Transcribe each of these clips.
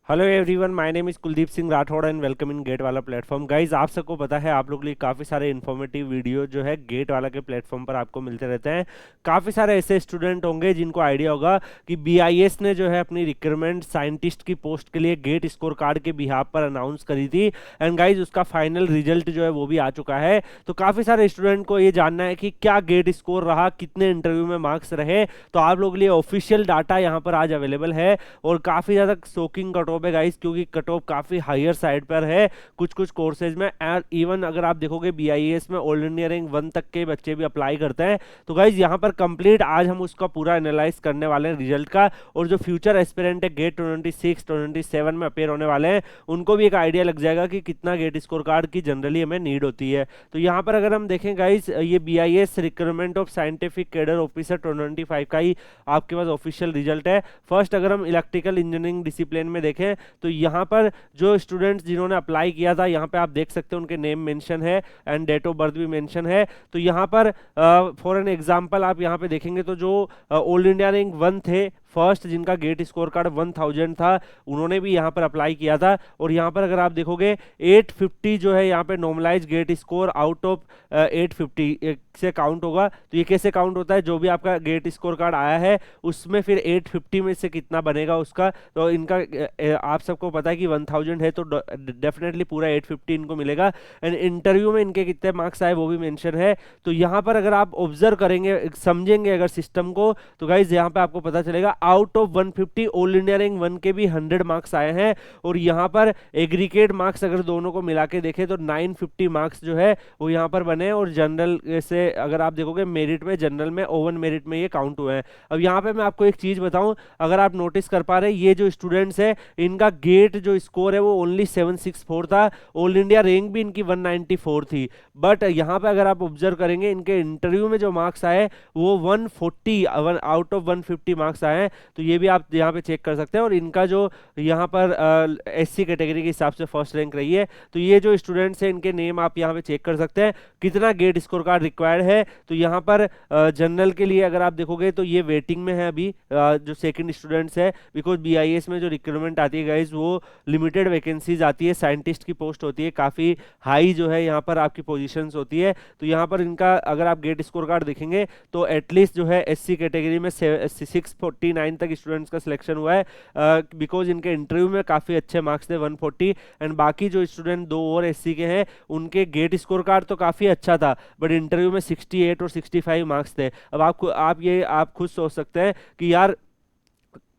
Hello everyone, my name is Kuldeep Singh Rathore and welcome in GATE वाला platform. Guys, आप सबको पता है आप लोग के लिए काफ़ी सारे इन्फॉर्मेटिव वीडियो जो है गेट वाला के प्लेटफॉर्म पर आपको मिलते रहते हैं। काफ़ी सारे ऐसे स्टूडेंट होंगे जिनको आइडिया होगा कि बीआईएस ने जो है अपनी रिक्रूटमेंट साइंटिस्ट की पोस्ट के लिए गेट स्कोर कार्ड के बिहाफ पर अनाउंस करी थी। एंड गाइज, उसका फाइनल रिजल्ट जो है वो भी आ चुका है। तो काफ़ी सारे स्टूडेंट को ये जानना है कि क्या गेट स्कोर रहा, कितने इंटरव्यू में मार्क्स रहे। तो आप लोगों के लिए ऑफिशियल डाटा यहाँ पर आज अवेलेबल है और काफ़ी ज़्यादा शॉकिंग कट ऑफ है गाइस, क्योंकि कट ऑफ काफ़ी हायर साइड पर है कुछ कुछ कोर्सेज में। एंड इवन अगर आप देखोगे बीआईएस में ऑल इंडिया रैंक 1 तक के बच्चे भी अप्लाई करते हैं। तो गाइस, यहाँ पर कंप्लीट आज हम उसका पूरा एनालाइज करने वाले हैं रिजल्ट का। और जो फ्यूचर एस्पिरेंट है गेट 26 27 में अपेयर होने वाले हैं, उनको भी एक आइडिया लग जाएगा कि कितना गेट स्कोर कार्ड की जनरली हमें नीड होती है। तो यहाँ पर अगर हम देखें गाइस, ये BIS recruitment of scientific cadre officer 25 का ही आपके पास ऑफिशियल रिजल्ट है। फर्स्ट अगर हम इलेक्ट्रिकल इंजीनियरिंग डिसिप्लिन में देखें तो यहाँ पर जो स्टूडेंट्स जिन्होंने अप्लाई किया था, यहाँ पे आप देख सकते हैं उनके नेम मेंशन है एंड डेट ऑफ बर्थ भी मेंशन है। तो यहाँ पर फॉर एन एग्जांपल आप यहाँ पे देखेंगे तो जो ऑल इंडिया रैंक 1 थे फर्स्ट, जिनका गेट स्कोर कार्ड 1000 था, उन्होंने भी यहाँ पर अप्लाई किया था। और यहाँ पर अगर आप देखोगे 850 जो है यहाँ पे normalise GATE score out of 850 से काउंट होगा। तो ये कैसे काउंट होता है, जो भी आपका गेट स्कोर कार्ड आया है उसमें फिर 850 में से कितना बनेगा उसका। तो इनका आप सबको पता है कि 1000 है तो डेफिनेटली पूरा 850 इनको मिलेगा। एंड इंटरव्यू में इनके कितने मार्क्स आए वो भी मेंशन है। तो यहाँ पर अगर आप ऑब्जर्व करेंगे, समझेंगे अगर सिस्टम को, तो गाइज यहाँ पे आपको पता चलेगा out of 150 all India rank 1 के भी 100 मार्क्स आए हैं। और यहाँ पर एग्रीगेट मार्क्स अगर दोनों को मिला के देखें तो 950 मार्क्स जो है वो यहाँ पर बने। और जनरल से अगर आप देखोगे मेरिट में, जनरल में, ओवन मेरिट में ये काउंट हुए हैं। अब यहाँ पे मैं आपको एक चीज बताऊं, अगर आप नोटिस कर पा रहे हैं, ये जो स्टूडेंट्स है इनका गेट जो स्कोर है वो ओनली 764 था। ऑल इंडिया रैंक भी इनकी 194 थी। बट यहाँ पे अगर आप ऑब्जर्व करेंगे इनके इंटरव्यू में जो मार्क्स आए वो 140 आउट ऑफ 150 मार्क्स आए हैं। तो ये भी आप यहाँ पे चेक कर सकते हैं। और इनका जो यहाँ पर एससी कैटेगरी के हिसाब से फर्स्ट रैंक रही है। तो ये जो स्टूडेंट्स हैं इनके नेम आप यहाँ पे चेक कर सकते हैं कितना गेट स्कोर कार्ड रिक्वायर्ड है। तो यहाँ पर जनरल के लिए अगर आप देखोगे तो ये वेटिंग में है अभी जो सेकंड स्टूडेंट्स है, बिकॉज बीआईएस में जो रिक्रूटमेंट आती है गाइज वो लिमिटेड वैकेंसीज आती है, साइंटिस्ट की पोस्ट होती है, काफ़ी हाई जो है यहाँ पर आपकी पोजीशंस होती है। तो यहाँ पर इनका अगर आप गेट स्कोर कार्ड देखेंगे तो एटलीस्ट जो है एससी कैटेगरी में 649 तक स्टूडेंट्स का सिलेक्शन हुआ है, बिकॉज इनके इंटरव्यू में काफ़ी अच्छे मार्क्स थे 140। एंड बाकी जो स्टूडेंट दो और एससी के हैं उनके गेट स्कोर कार्ड तो काफ़ी अच्छा था बट इंटरव्यू में 68 और 65 मार्क्स थे। अब आप खुद सोच सकते हैं कि यार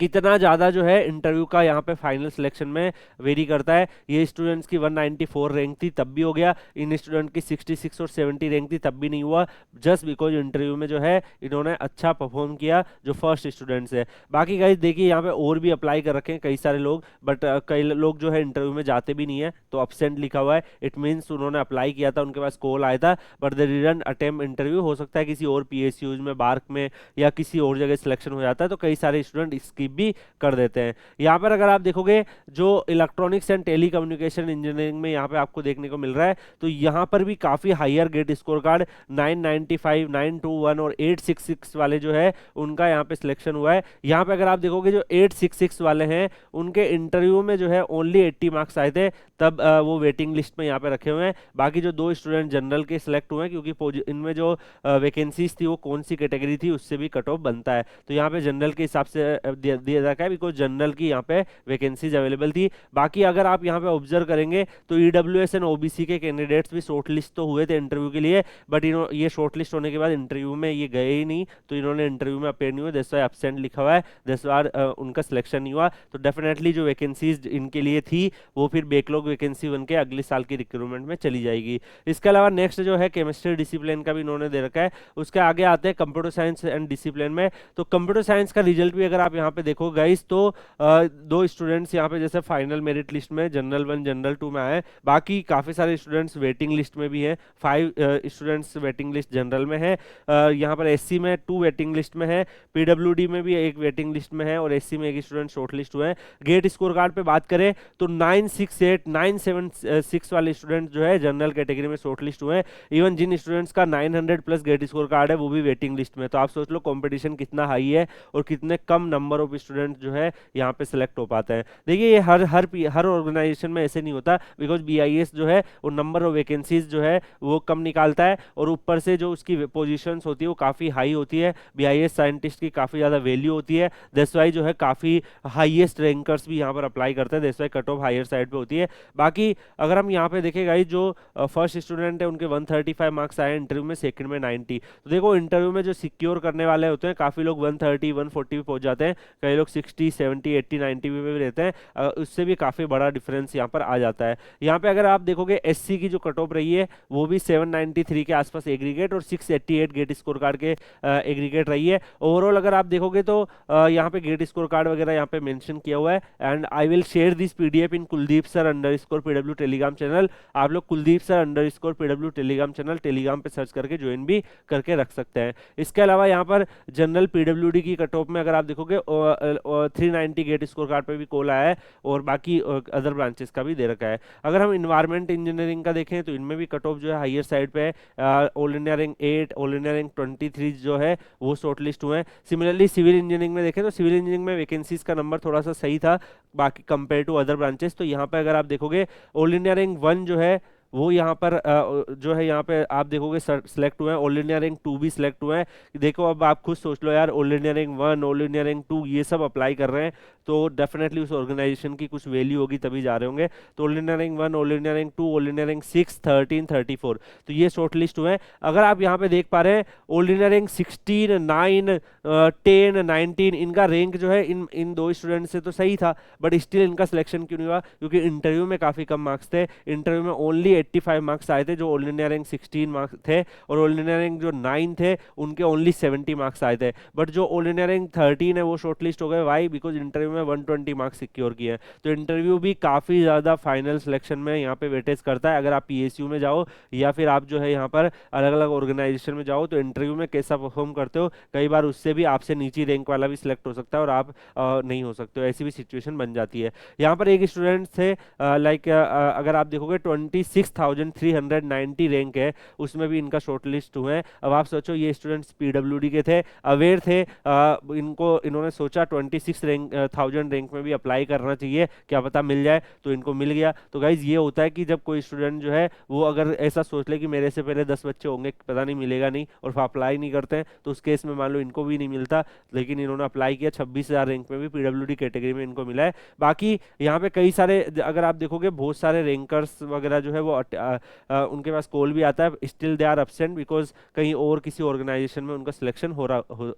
कितना ज़्यादा जो है इंटरव्यू का यहाँ पे फाइनल सिलेक्शन में वेरी करता है। ये स्टूडेंट्स की 194 रैंक थी तब भी हो गया, इन स्टूडेंट की 66 और 70 रैंक थी तब भी नहीं हुआ, जस्ट बिकॉज इंटरव्यू में जो है इन्होंने अच्छा परफॉर्म किया जो फर्स्ट स्टूडेंट्स है। बाकी गाइस देखिए यहाँ पे और भी अप्लाई कर रखे हैं कई सारे लोग, बट कई लोग जो है इंटरव्यू में जाते भी नहीं है, तो अब्सेंट लिखा हुआ है। इट मीन्स उन्होंने अप्लाई किया था, उनके पास कॉल आया था but they didn't attempt interview. हो सकता है किसी और पीएसयूज में, बार्क में या किसी और जगह सिलेक्शन हो जाता है, तो कई सारे स्टूडेंट स्किप भी कर देते हैं। यहाँ पर अगर आप देखोगे जो इलेक्ट्रॉनिक्स एंड टेलीकम्युनिकेशन इंजीनियरिंग में यहाँ पे आपको देखने को मिल रहा है, तो यहाँ पर भी काफी हायर गेट स्कोर कार्ड 995, 921 और 866 वाले जो है उनका यहाँ पे सिलेक्शन हुआ है। यहाँ पे अगर आप देखोगे जो 866 वाले हैं उनके इंटरव्यू में जो है ओनली 80 मार्क्स आए थे, तब वो वेटिंग लिस्ट में यहाँ पे रखे हुए हैं। बाकी जो दो स्टूडेंट जनरल के सिलेक्ट हुए हैं, क्योंकि इनमें जो वैकेंसीज थी वो कौन सी कैटेगरी थी उससे भी कट ऑफ बनता है, तो यहाँ पे जनरल के हिसाब से दिया जाता है बिकॉज जनरल की यहाँ पे वैकेंसीज अवेलेबल थी। बाकी अगर आप यहाँ पे ऑब्जर्व करेंगे तो ईडब्ल्यूएस एंड ओबीसी के कैंडिडेट्स भी शॉर्ट लिस्ट तो हुए थे इंटरव्यू के लिए, बट ये शॉर्ट लिस्ट होने के बाद इंटरव्यू में ये गए ही नहीं, तो इन्होंने इंटरव्यू में अपेयर नहीं हुए, दैट्स व्हाई एब्सेंट लिखा हुआ है, दैट्स व्हाई उनका सिलेक्शन नहीं हुआ। तो डेफिनेटली जो वैकेंसीज इनके लिए थी वो फिर बैकलॉग वैकेंसी बन के अगले साल की रिक्रूटमेंट में चली जाएगी। इसके अलावा नेक्स्ट जो है केमिस्ट्री डिसिप्लिन का भी इन्होंने दे रखा है। उसके आगे आते हैं कंप्यूटर साइंस एंड डिसिप्लिन में। तो कंप्यूटर साइंस का रिजल्ट भी अगर आप यहाँ पे देखो गाइस तो दो स्टूडेंट्स यहाँ पे जैसे फाइनल मेरिट लिस्ट में जनरल 1 जनरल 2 में आए, बाकी काफी सारे स्टूडेंट्स वेटिंग लिस्ट में भी हैं। 5 स्टूडेंट्स वेटिंग लिस्ट जनरल में है, यहाँ पर एससी में 2 वेटिंग लिस्ट में है, पीडब्ल्यूडी में भी एक वेटिंग लिस्ट में है और एससी में एक स्टूडेंट शॉर्ट लिस्ट हुए हैं। गेट स्कोर कार्ड पे बात करें तो 968 976 वाले स्टूडेंट जो है जनरल कैटेगरी में शॉर्ट लिस्ट हुए हैं। इवन जिन स्टूडेंट्स का 900 प्लस गेट स्कोर कार्ड है वो भी वेटिंग लिस्ट में। तो आप सोच लो कंपटीशन कितना हाई है और कितने कम नंबर ऑफ टॉप स्टूडेंट जो है यहाँ पे सिलेक्ट हो पाते हैं। देखिए ये हर ऑर्गेनाइजेशन में ऐसे नहीं होता, बिकॉज बीआईएस जो है वो नंबर ऑफ वैकेंसीज जो है वो कम निकालता है, और ऊपर से जो उसकी पोजीशंस होती है वो काफ़ी हाई होती है। बीआईएस साइंटिस्ट की काफ़ी ज़्यादा वैल्यू होती है, दैट्स वाई जो है काफ़ी हाईएस्ट रैंकर्स भी यहाँ पर अप्लाई करते हैं, that's why cut off higher side पे होती है। बाकी अगर हम यहाँ पे देखें गाइस, जो फर्स्ट स्टूडेंट है उनके 135 मार्क्स आए इंटरव्यू में, सेकंड में 90। तो देखो इंटरव्यू में जो सिक्योर करने वाले होते हैं काफ़ी लोग 130 140 पे पहुंच जाते हैं, कई लोग 60 70 80 90 पे भी रहते हैं, उससे भी काफ़ी बड़ा डिफरेंस यहाँ पर आ जाता है। यहाँ पे अगर आप देखोगे एससी की जो कट ऑफ रही है वो भी 793 के आसपास एग्रीगेट और 688 गेट स्कोर कार्ड के एग्रीगेट रही है। ओवरऑल अगर आप देखोगे तो यहाँ पे गेट स्कोर कार्ड वगैरह यहाँ पे मेंशन किया हुआ है, and I will share this PDF in Kuldeep sir underscore PW Telegram channel. आप लोग Kuldeep sir underscore PW Telegram channel Telegram पे सर्च करके ज्वाइन भी करके रख सकते हैं। इसके अलावा यहाँ पर जनरल पीडब्ल्यूडी की कट ऑफ में अगर आप देखोगे 390 गेट स्कोर कार्ड पे भी कॉल आया है, और बाकी अदर ब्रांचेस का भी दे रखा है। अगर हम इन्वायरमेंट इंजीनियरिंग का देखें तो इनमें भी कट ऑफ जो है हायर साइड पे है, all India rank 8 all India rank 23 जो है वो शॉर्ट लिस्ट हुए हैं। सिमिलरली सिविल इंजीनियरिंग में देखें तो सिविल इंजीनियरिंग में वैकेंसीज का नंबर थोड़ा सा सही था बाकी कंपेयर टू अदर ब्रांचेस। तो यहाँ पे अगर आप देखोगे ऑल इंडिया रैंक 1 जो है वो यहाँ पर जो है यहाँ पे आप देखोगे सिलेक्ट हुए हैं, ऑल इंडिया रैंक 2 भी सिलेक्ट हुए हैं। देखो अब आप खुद सोच लो यार, all India rank 1 all India rank 2 ये सब अप्लाई कर रहे हैं, तो डेफिनेटली उस ऑर्गेनाइजेशन की कुछ वैल्यू होगी तभी जा रहे होंगे। तो all India rank 1 all India rank 2 all India rank 6 13 34 तो ये शॉर्ट लिस्ट हुए हैं। अगर आप यहाँ पे देख पा रहे हैं ऑल इंडिया रैंक 16 9 10 19 इनका रैंक जो है इन दो स्टूडेंट से तो सही था, बट स्टिल इनका सिलेक्शन क्यों नहीं हुआ? क्योंकि इंटरव्यू में काफी कम मार्क्स थे। इंटरव्यू में ओनली 85 मार्क्स आए थे जो ऑल इंडिया रैंक 16 मार्क्स थे, और ऑल इंडिया रैंक जो 9 थे उनके ओनली 70 मार्क्स आए थे। बट जो ऑल इंडिया रैंक 13 है वो शॉर्ट लिस्ट हो गए। वाई? बिकॉज इंटरव्यू में 120 मार्क्स सिक्योर किए हैं। तो इंटरव्यू भी काफी ज्यादा फाइनल सिलेक्शन में यहाँ पे वेटेज करता है। अगर आप पीएसयू में जाओ या फिर आप जो है यहाँ पर अलग अलग ऑर्गेनाइजेशन में जाओ तो इंटरव्यू में कैसा परफॉर्म करते हो, कई बार उससे भी आपसे नीची रैंक वाला भी सिलेक्ट हो सकता है और आप नहीं हो सकते हो, ऐसी भी सिचुएशन बन जाती है। यहाँ पर एक स्टूडेंट थे लाइक अगर आप देखोगे 26,390 रैंक है, उसमें भी इनका शॉर्ट लिस्ट हुए हैं। अब आप सोचो ये स्टूडेंट्स पीडब्ल्यूडी के थे, अवेयर थे, इन्होंने सोचा 26,000 रैंक में भी अप्लाई करना चाहिए, क्या पता मिल जाए, तो इनको मिल गया। तो गाइज ये होता है कि जब कोई स्टूडेंट जो है वो अगर ऐसा सोच ले कि मेरे से पहले 10 बच्चे होंगे, पता नहीं मिलेगा नहीं, और फिर अप्लाई नहीं करते हैं, तो उस केस में मान लो इनको भी नहीं मिलता, लेकिन इन्होंने अप्लाई किया, 26,000 रैंक में भी पीडब्ल्यूडी कैटेगरी में इनको मिला है। बाकी यहाँ पे कई सारे अगर आप देखोगे बहुत सारे रैंकर्स वगैरह जो है वो उनके पास कॉल भी आता है, still they are absent because कहीं और किसी ऑर्गेनाइजेशन में उनका सिलेक्शन हो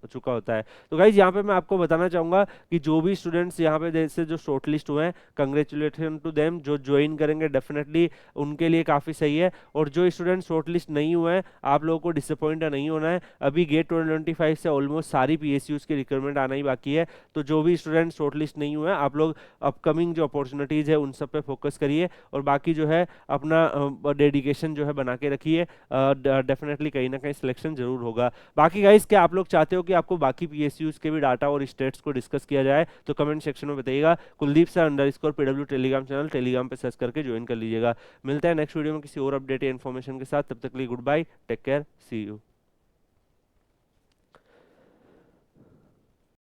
चुका होता है। तो गाइज यहाँ पे मैं आपको बताना चाहूंगा कि जो भी स्टूडेंट्स यहाँ पे जैसे जो शॉर्ट लिस्ट हुए हैं, कंग्रेचुलेशन टू देम, जो ज्वाइन करेंगे डेफिनेटली उनके लिए काफी सही है। और जो स्टूडेंट शॉर्ट लिस्ट नहीं हुए हैं, आप लोगों को डिसअपॉइंट नहीं होना है। अभी गेट 2025 से ऑलमोस्ट सारी पीएसयूज की रिक्वायरमेंट आना ही बाकी है, तो जो भी स्टूडेंट शॉर्ट लिस्ट नहीं हुए हैं, आप लोग अपकमिंग जो अपॉर्चुनिटीज है उन सब पे फोकस करिए, और बाकी जो है अपना डेडिकेशन जो है बना के रखिए, डेफिनेटली कहीं ना कहीं सिलेक्शन जरूर होगा। बाकी गाइस क्या आप लोग चाहते हो कि आपको बाकी पीएसयूज के भी डाटा और स्टेट्स को डिस्कस किया जाए, तो कमेंट सेक्शन में बताइएगा। Kuldeep sir underscore PW Telegram channel Telegram पे सर्च करके ज्वाइन कर लीजिएगा। मिलते हैं नेक्स्ट वीडियो में किसी और अपडेट या इन्फॉर्मेशन के साथ, तब तक के लिए goodbye, take care, see you.